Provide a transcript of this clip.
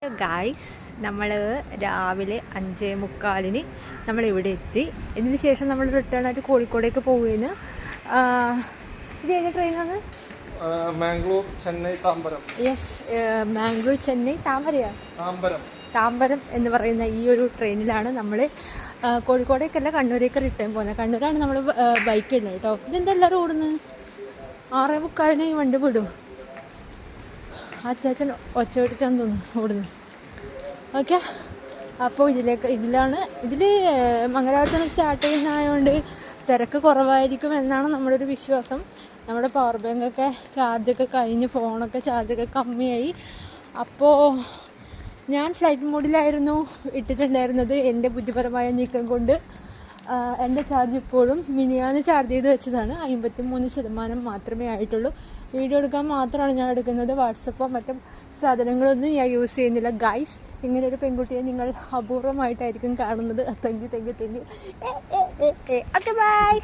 Guys, നമ്മൾ രാവിലെ 5:45 നമ്മളിവിടെ എത്തി. ഇതിന് ശേഷം നമ്മൾ റിട്ടേൺ ആയിട്ട് കോഴിക്കോടേക്ക് പോവുകയെന്ന്. ഇത് ഏത് ട്രെയിനാണ്? മാംഗ്ലൂർ ചെന്നൈ താമ്പരം. യെസ്, മാംഗ്ലൂർ ചെന്നൈ താമ്പരം എന്ന് പറയുന്ന ഈ ഒരു ട്രെയിനിലാണ് നമ്മൾ കോഴിക്കോടേക്കല്ല കണ്ണൂരേക്ക് റിട്ടേൺ പോകുന്നത്. കണ്ണൂരാണ് നമ്മൾ ബൈക്ക് ഇടുന്നത് കേട്ടോ. ഇതെന്താ എല്ലാവരും ഓടുന്നത്? 6:45 ഈ വണ്ടി വിടും. അച്ചാച്ചൻ ഒച്ച പിടിച്ചാന്ന് തോന്നുന്നു ഓടുന്നു. ഓക്കെ, അപ്പോൾ ഇതിൽ മംഗലാപുരത്ത് സ്റ്റാർട്ട് ചെയ്യുന്നതായതുകൊണ്ട് തിരക്ക് കുറവായിരിക്കും എന്നാണ് നമ്മുടെ ഒരു വിശ്വാസം. നമ്മുടെ പവർ ബാങ്കൊക്കെ ചാർജൊക്കെ കഴിഞ്ഞ് ഫോണൊക്കെ ചാർജൊക്കെ കമ്മിയായി. അപ്പോൾ ഞാൻ ഫ്ലൈറ്റ് മോഡിലായിരുന്നു ഇട്ടിട്ടുണ്ടായിരുന്നത്. എൻ്റെ ബുദ്ധിപരമായ നീക്കം കൊണ്ട് എൻ്റെ ചാർജ് ഇപ്പോഴും മിനിയാന്ന് ചാർജ് ചെയ്ത് വെച്ചതാണ്. 53% മാത്രമേ ആയിട്ടുള്ളൂ. വീഡിയോ എടുക്കാൻ മാത്രമാണ് ഞാൻ എടുക്കുന്നത്. വാട്സപ്പോ മറ്റും സാധനങ്ങളൊന്നും ഞാൻ യൂസ് ചെയ്യുന്നില്ല. ഗൈസ്, ഇങ്ങനൊരു പെൺകുട്ടിയെ നിങ്ങൾ അപൂർവമായിട്ടായിരിക്കും കാണുന്നത്. Thank you. Okay, by.